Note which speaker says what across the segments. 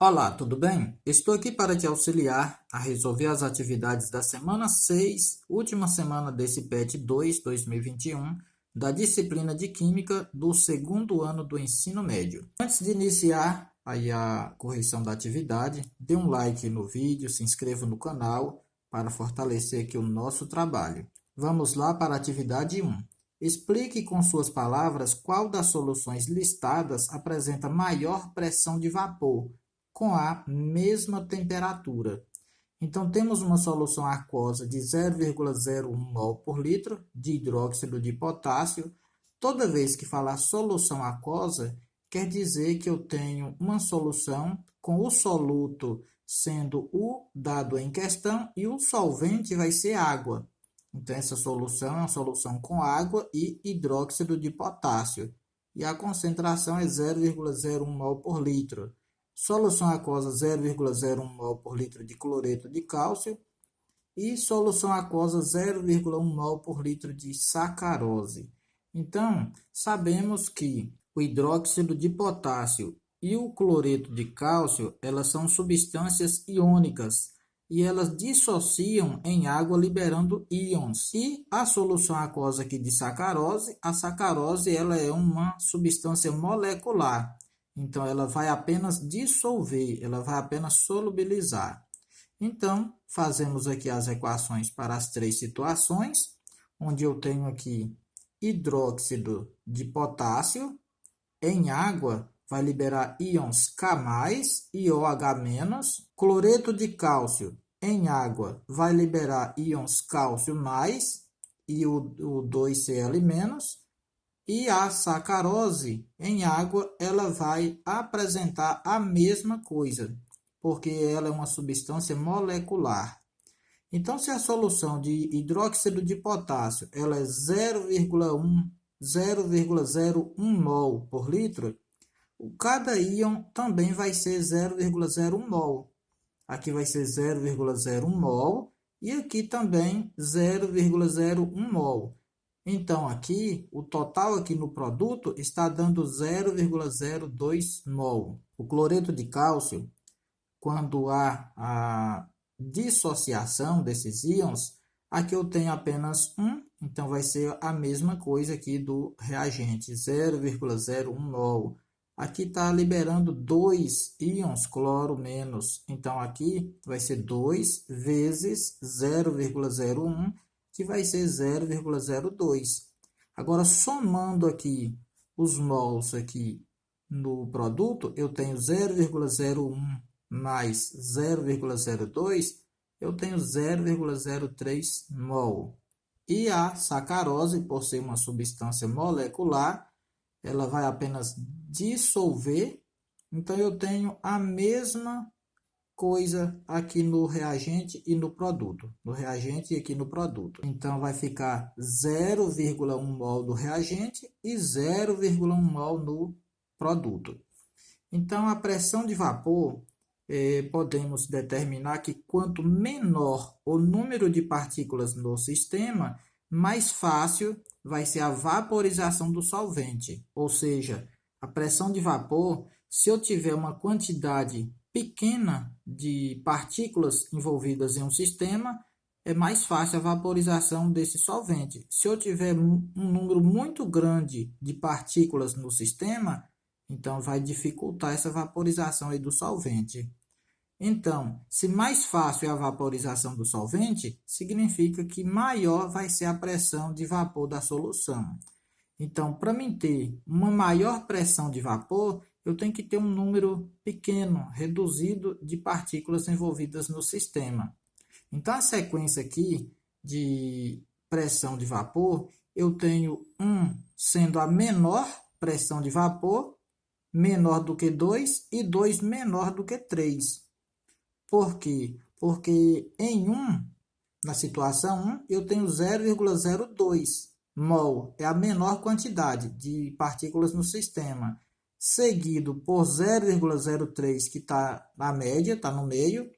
Speaker 1: Olá, tudo bem? Estou aqui para te auxiliar a resolver as atividades da semana 6, última semana desse PET 2, 2021, da disciplina de Química do segundo ano do ensino médio. Antes de iniciar aí a correção da atividade, dê um like no vídeo, se inscreva no canal para fortalecer aqui o nosso trabalho. Vamos lá para a atividade 1. Explique com suas palavras qual das soluções listadas apresenta maior pressão de vapor com a mesma temperatura. Então, temos uma solução aquosa de 0,01 mol por litro de hidróxido de potássio. Toda vez que falar solução aquosa, quer dizer que eu tenho uma solução com o soluto sendo o dado em questão e o solvente vai ser água. Então, essa solução é uma solução com água e hidróxido de potássio. E a concentração é 0,01 mol por litro. Solução aquosa 0,01 mol por litro de cloreto de cálcio e solução aquosa 0,1 mol por litro de sacarose. Então, sabemos que o hidróxido de potássio e o cloreto de cálcio, elas são substâncias iônicas e elas dissociam em água liberando íons. E a solução aquosa aqui de sacarose, a sacarose ela é uma substância molecular. Então, ela vai apenas dissolver, ela vai apenas solubilizar. Então, fazemos aqui as equações para as três situações, onde eu tenho aqui hidróxido de potássio em água, vai liberar íons K+, e OH-, cloreto de cálcio em água vai liberar íons cálcio+, e o 2Cl-, e a sacarose em água, ela vai apresentar a mesma coisa, porque ela é uma substância molecular. Então, se a solução de hidróxido de potássio ela é 0,01 mol por litro, cada íon também vai ser 0,01 mol. Aqui vai ser 0,01 mol e aqui também 0,01 mol. Então, aqui, o total aqui no produto está dando 0,02 mol. O cloreto de cálcio, quando há a dissociação desses íons, aqui eu tenho apenas um, então vai ser a mesma coisa aqui do reagente, 0,01 mol. Aqui está liberando 2 íons cloro menos, então aqui vai ser 2 vezes 0,01, que vai ser 0,02. Agora, somando aqui os mols aqui no produto, eu tenho 0,01 mais 0,02, eu tenho 0,03 mol. E a sacarose, por ser uma substância molecular, ela vai apenas dissolver, então eu tenho a mesma coisa aqui no reagente e no produto. No reagente e aqui no produto. Então, vai ficar 0,1 mol do reagente e 0,1 mol no produto. Então, a pressão de vapor, podemos determinar que quanto menor o número de partículas no sistema, mais fácil vai ser a vaporização do solvente. Ou seja, a pressão de vapor, se eu tiver uma quantidade pequena de partículas envolvidas em um sistema, é mais fácil a vaporização desse solvente. Se eu tiver um número muito grande de partículas no sistema, então vai dificultar essa vaporização aí do solvente. Então, se mais fácil é a vaporização do solvente, significa que maior vai ser a pressão de vapor da solução. Então, para mim ter uma maior pressão de vapor, eu tenho que ter um número pequeno, reduzido de partículas envolvidas no sistema. Então, a sequência aqui de pressão de vapor, eu tenho 1 sendo a menor pressão de vapor, menor do que 2, e 2 menor do que 3. Por quê? Porque em 1, na situação 1, eu tenho 0,02 mol, é a menor quantidade de partículas no sistema, seguido por 0,03, que está na média, está no meio,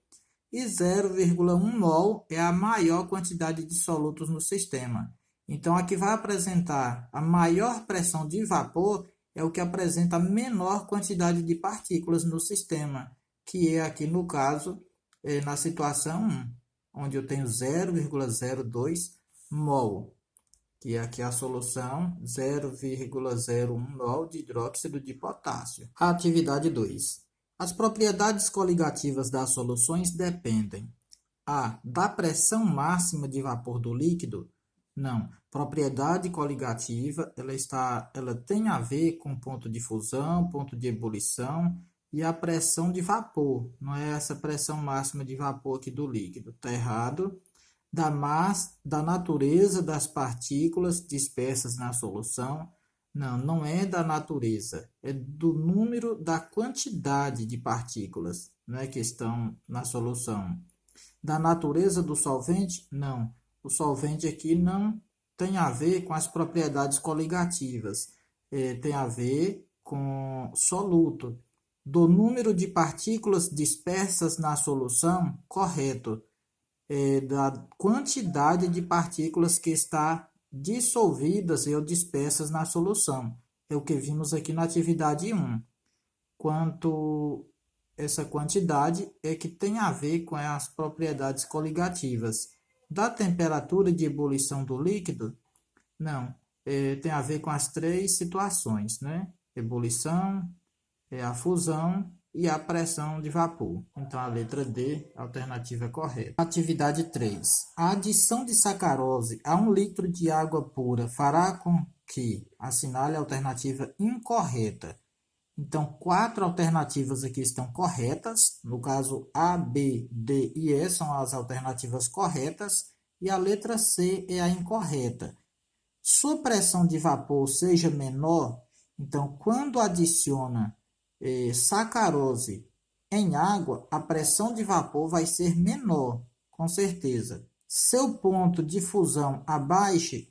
Speaker 1: e 0,1 mol é a maior quantidade de solutos no sistema. Então, aqui vai apresentar a maior pressão de vapor, é o que apresenta a menor quantidade de partículas no sistema. que é aqui no caso, na situação 1, onde eu tenho 0,02 mol, que é aqui a solução 0,01 mol de hidróxido de potássio. A atividade 2. As propriedades coligativas das soluções dependem A. Da pressão máxima de vapor do líquido? Não. Propriedade coligativa, ela tem a ver com ponto de fusão, ponto de ebulição e a pressão de vapor. Não é essa pressão máxima de vapor aqui do líquido. Está errado. Da natureza das partículas dispersas na solução. Não, não é da natureza. É do número, da quantidade de partículas, né, que estão na solução. Da natureza do solvente? Não. O solvente aqui não tem a ver com as propriedades coligativas. Tem a ver com soluto. Do número de partículas dispersas na solução? Correto. Da quantidade de partículas que está dissolvidas ou dispersas na solução. É o que vimos aqui na atividade 1. Quanto essa quantidade é que tem a ver com as propriedades coligativas. Da temperatura de ebulição do líquido? Não, tem a ver com as três situações, né? Ebulição, a fusão e a pressão de vapor. Então, a letra D, a alternativa correta. Atividade 3. A adição de sacarose a 1 litro de água pura fará com que assinale a alternativa incorreta. Então, 4 alternativas aqui estão corretas. No caso, A, B, D e E são as alternativas corretas. E a letra C é a incorreta. Sua pressão de vapor seja menor, então, quando adiciona sacarose em água, a pressão de vapor vai ser menor, com certeza. Seu ponto de fusão abaixe,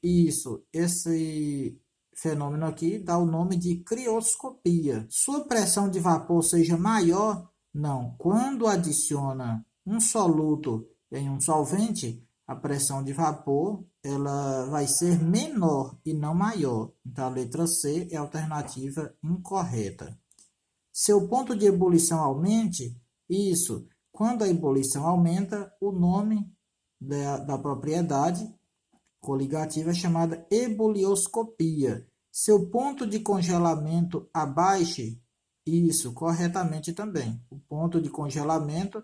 Speaker 1: esse fenômeno aqui dá o nome de crioscopia. Sua pressão de vapor seja maior? Não. Quando adiciona um soluto em um solvente, a pressão de vapor ela vai ser menor e não maior. Então, a letra C é a alternativa incorreta. Seu ponto de ebulição aumente? Quando a ebulição aumenta, o nome da propriedade coligativa é chamada ebulioscopia. Seu ponto de congelamento abaixe? Corretamente também. O ponto de congelamento,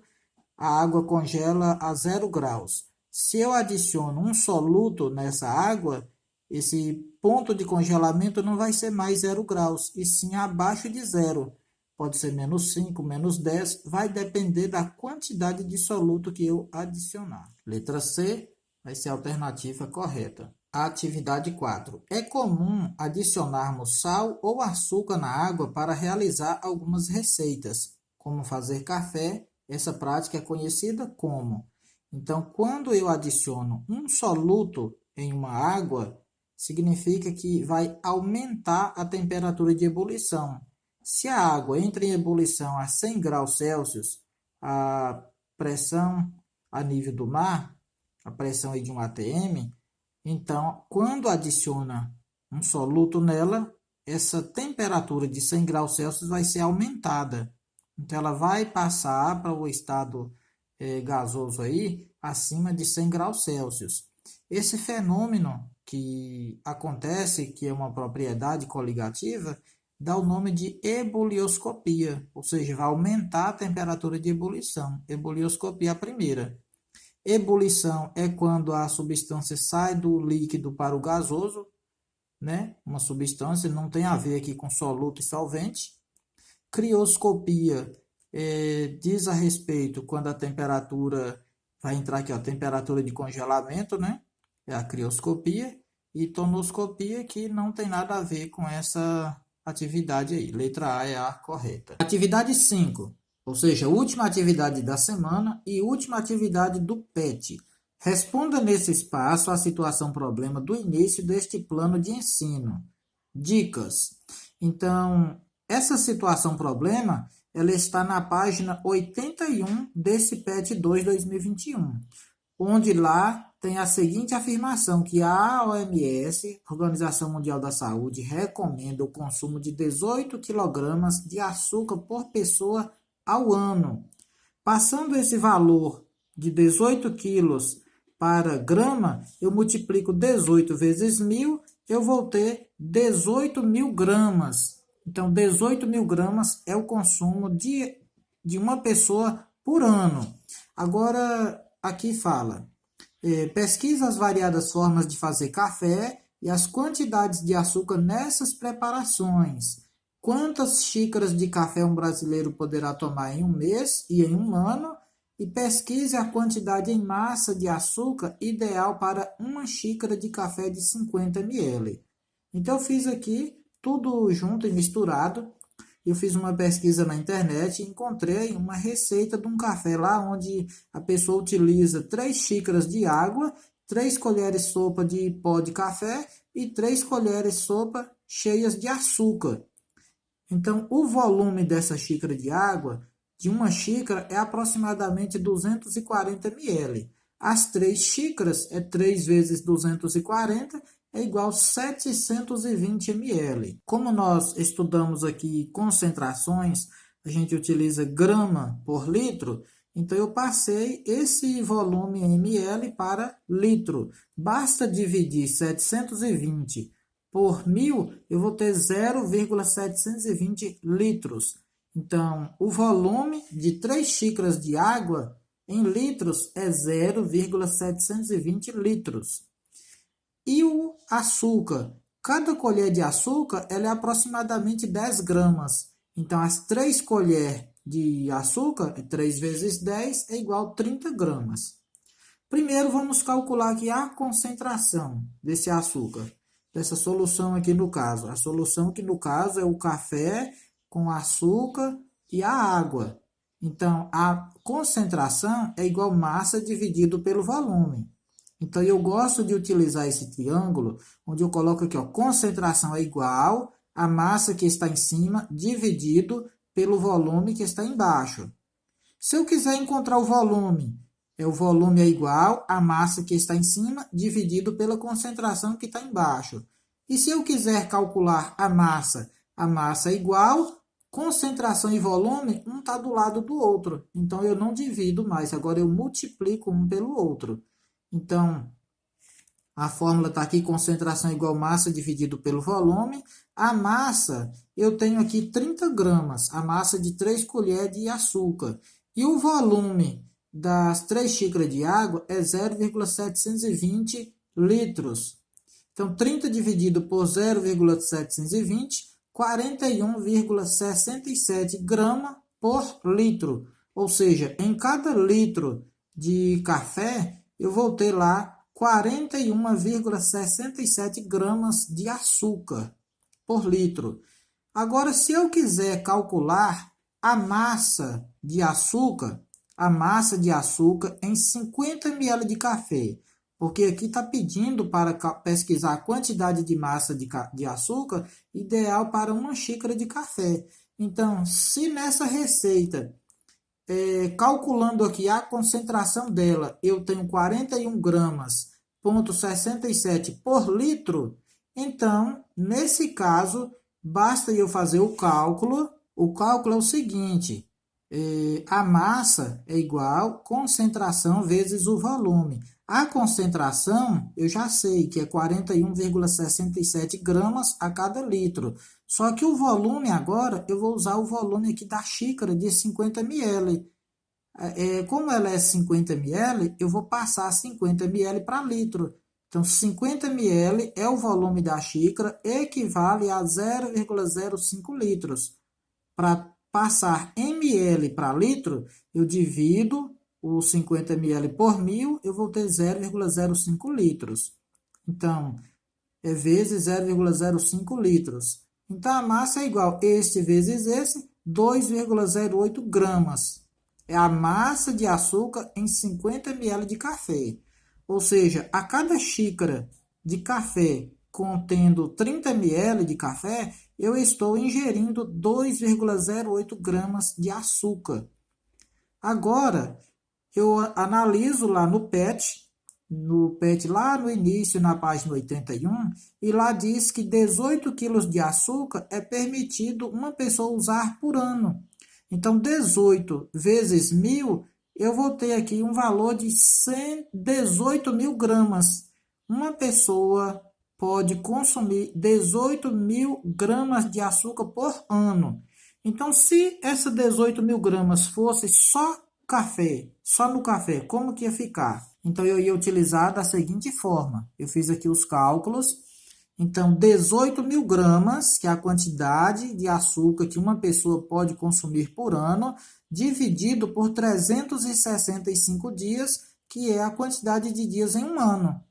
Speaker 1: a água congela a 0 graus. Se eu adiciono um soluto nessa água, esse ponto de congelamento não vai ser mais 0 graus, e sim abaixo de 0. Pode ser menos 5, menos 10, vai depender da quantidade de soluto que eu adicionar. Letra C vai ser a alternativa correta. A atividade 4. É comum adicionarmos sal ou açúcar na água para realizar algumas receitas, como fazer café. Essa prática é conhecida como. Então, quando eu adiciono um soluto em uma água, significa que vai aumentar a temperatura de ebulição. Se a água entra em ebulição a 100 graus Celsius, a pressão a nível do mar, a pressão aí de um atm, então, quando adiciona um soluto nela, essa temperatura de 100 graus Celsius vai ser aumentada. Então, ela vai passar para o estado gasoso aí, acima de 100 graus Celsius. Esse fenômeno que acontece, que é uma propriedade coligativa, dá o nome de ebulioscopia, ou seja, vai aumentar a temperatura de ebulição. Ebulioscopia é a primeira. Ebulição é quando a substância sai do líquido para o gasoso, né? Uma substância, não tem a ver aqui com soluto e solvente. Crioscopia diz a respeito quando a temperatura vai entrar aqui, ó, temperatura de congelamento, né? É a crioscopia. E tonoscopia, que não tem nada a ver com essa atividade aí. Letra A é a correta. Atividade 5, ou seja, última atividade da semana e última atividade do PET. Responda nesse espaço a situação problema do início deste plano de ensino. Dicas. Então, essa situação problema, ela está na página 81 desse PET 2 2021, onde lá tem a seguinte afirmação, que a OMS, Organização Mundial da Saúde, recomenda o consumo de 18 kg de açúcar por pessoa ao ano. Passando esse valor de 18 quilos para grama, eu multiplico 18 vezes 1.000, eu vou ter 18.000 gramas. Então, 18.000 gramas é o consumo de uma pessoa por ano. Agora, aqui fala, pesquisa as variadas formas de fazer café e as quantidades de açúcar nessas preparações. Quantas xícaras de café um brasileiro poderá tomar em um mês e em um ano? E pesquise a quantidade em massa de açúcar ideal para uma xícara de café de 50 ml. Então, eu fiz aqui tudo junto e misturado. Eu fiz uma pesquisa na internet e encontrei uma receita de um café lá onde a pessoa utiliza 3 xícaras de água, 3 colheres sopa de pó de café e 3 colheres sopa cheias de açúcar. Então, o volume dessa xícara de água, de uma xícara, é aproximadamente 240 ml. As 3 xícaras é 3 vezes 240, é igual a 720 ml. Como nós estudamos aqui concentrações, a gente utiliza grama por litro, então eu passei esse volume em ml para litro. Basta dividir 720 por 1.000, eu vou ter 0,720 litros. Então, o volume de 3 xícaras de água em litros é 0,720 litros. E o açúcar? Cada colher de açúcar ela é aproximadamente 10 gramas. Então, as 3 colheres de açúcar, 3 vezes 10, é igual a 30 gramas. Primeiro, vamos calcular aqui a concentração desse açúcar, dessa solução aqui no caso. A solução que no caso é o café com açúcar e a água. Então, a concentração é igual a massa dividido pelo volume. Então, eu gosto de utilizar esse triângulo, onde eu coloco aqui, ó, concentração é igual a massa que está em cima dividido pelo volume que está embaixo. Se eu quiser encontrar o volume é igual a massa que está em cima dividido pela concentração que está embaixo. E se eu quiser calcular a massa é igual, concentração e volume, um está do lado do outro. Então, eu não divido mais, agora eu multiplico um pelo outro. Então, a fórmula está aqui, concentração igual massa dividido pelo volume. A massa, eu tenho aqui 30 gramas, a massa de 3 colheres de açúcar. E o volume das 3 xícaras de água é 0,720 litros. Então, 30 dividido por 0,720, 41,67 gramas por litro. Ou seja, em cada litro de café, eu vou ter lá 41,67 gramas de açúcar por litro. Agora, se eu quiser calcular a massa de açúcar em 50 ml de café, porque aqui está pedindo para pesquisar a quantidade de massa de açúcar ideal para uma xícara de café. Então, se nessa receita calculando aqui a concentração dela, eu tenho 41 gramas, 0,67 por litro, então, nesse caso, basta eu fazer o cálculo. O cálculo é o seguinte, a massa é igual concentração vezes o volume. A concentração, eu já sei que é 41,67 gramas a cada litro. Só que o volume agora, eu vou usar o volume aqui da xícara de 50 ml. Como ela é 50 ml, eu vou passar 50 ml para litro. Então, 50 ml é o volume da xícara, equivale a 0,05 litros. Para passar ml para litro, eu divido os 50 ml por 1.000, eu vou ter 0,05 litros. Então, é vezes 0,05 litros. Então, a massa é igual este vezes esse, 2,08 gramas. É a massa de açúcar em 50 ml de café. Ou seja, a cada xícara de café contendo 30 ml de café, eu estou ingerindo 2,08 gramas de açúcar. Agora, eu analiso lá no PET lá no início, na página 81, e lá diz que 18 quilos de açúcar é permitido uma pessoa usar por ano. Então, 18 vezes 1.000, eu vou ter aqui um valor de 18.000 gramas. Uma pessoa pode consumir 18.000 gramas de açúcar por ano. Então, se essas 18.000 gramas fosse só café, só no café, como que ia ficar? Então, eu ia utilizar da seguinte forma. Eu fiz aqui os cálculos. Então, 18.000 gramas, que é a quantidade de açúcar que uma pessoa pode consumir por ano, dividido por 365 dias, que é a quantidade de dias em um ano.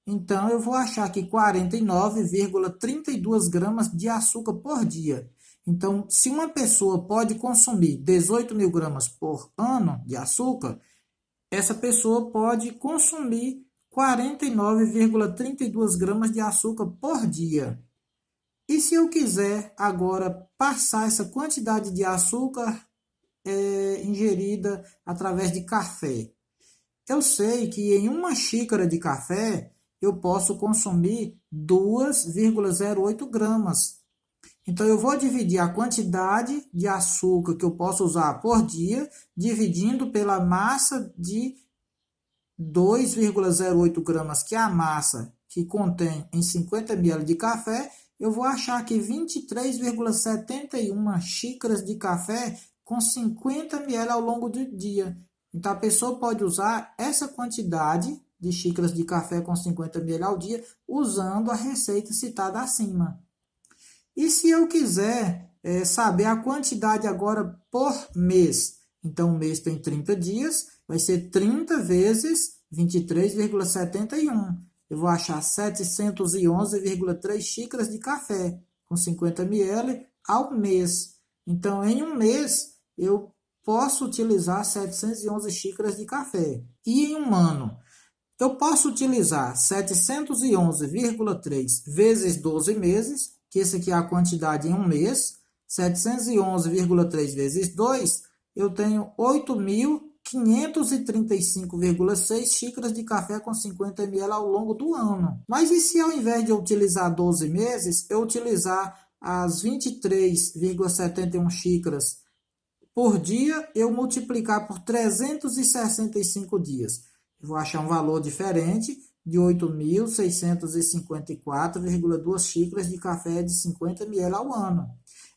Speaker 1: Então, eu vou achar aqui 49,32 gramas de açúcar por dia. Então, se uma pessoa pode consumir 18.000 gramas por ano de açúcar, essa pessoa pode consumir 49,32 gramas de açúcar por dia. E se eu quiser agora passar essa quantidade de açúcar ingerida através de café? Eu sei que em uma xícara de café eu posso consumir 2,08 gramas. Então, eu vou dividir a quantidade de açúcar que eu posso usar por dia, dividindo pela massa de 2,08 gramas, que é a massa que contém em 50 ml de café, eu vou achar que 23,71 xícaras de café com 50 ml ao longo do dia. Então, a pessoa pode usar essa quantidade de xícaras de café com 50 ml ao dia, usando a receita citada acima. E se eu quiser saber a quantidade agora por mês? Então, o mês tem 30 dias, vai ser 30 vezes 23,71. Eu vou achar 711,3 xícaras de café com 50 ml ao mês. Então, em um mês, eu posso utilizar 711 xícaras de café. E em um ano, eu posso utilizar 711,3 vezes 12 meses, que esse aqui é a quantidade em um mês. 711,3 vezes 2, eu tenho 8.535,6 xícaras de café com 50 ml ao longo do ano. Mas e se ao invés de eu utilizar 12 meses, eu utilizar as 23,71 xícaras por dia, eu multiplicar por 365 dias? Eu vou achar um valor diferente de 8.654,2 xícaras de café de 50 ml ao ano.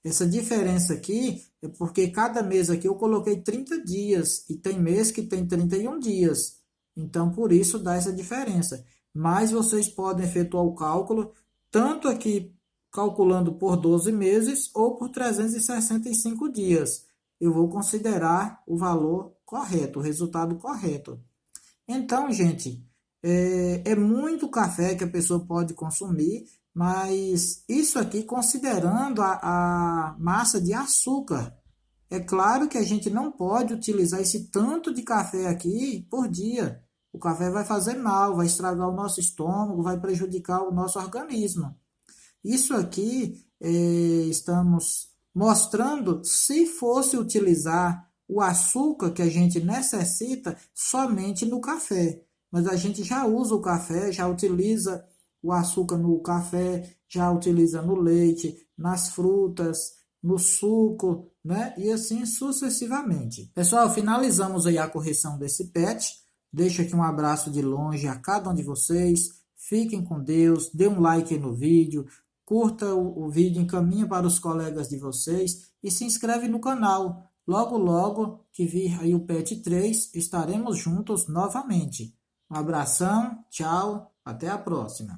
Speaker 1: Essa diferença aqui é porque cada mês aqui eu coloquei 30 dias e tem mês que tem 31 dias. Então, por isso dá essa diferença. Mas vocês podem efetuar o cálculo tanto aqui calculando por 12 meses ou por 365 dias. Eu vou considerar o valor correto, o resultado correto. Então, gente, é muito café que a pessoa pode consumir, mas isso aqui considerando a massa de açúcar. É claro que a gente não pode utilizar esse tanto de café aqui por dia. O café vai fazer mal, vai estragar o nosso estômago, vai prejudicar o nosso organismo. Isso aqui estamos mostrando se fosse utilizar o açúcar que a gente necessita somente no café. Mas a gente já usa o café, já utiliza o açúcar no café, já utiliza no leite, nas frutas, no suco, né? E assim sucessivamente. Pessoal, finalizamos aí a correção desse PET. Deixo aqui um abraço de longe a cada um de vocês. Fiquem com Deus, dê um like aí no vídeo, curta o vídeo, encaminha para os colegas de vocês e se inscreve no canal. Logo, logo que vir aí o PET 3, estaremos juntos novamente. Um abração, tchau, até a próxima.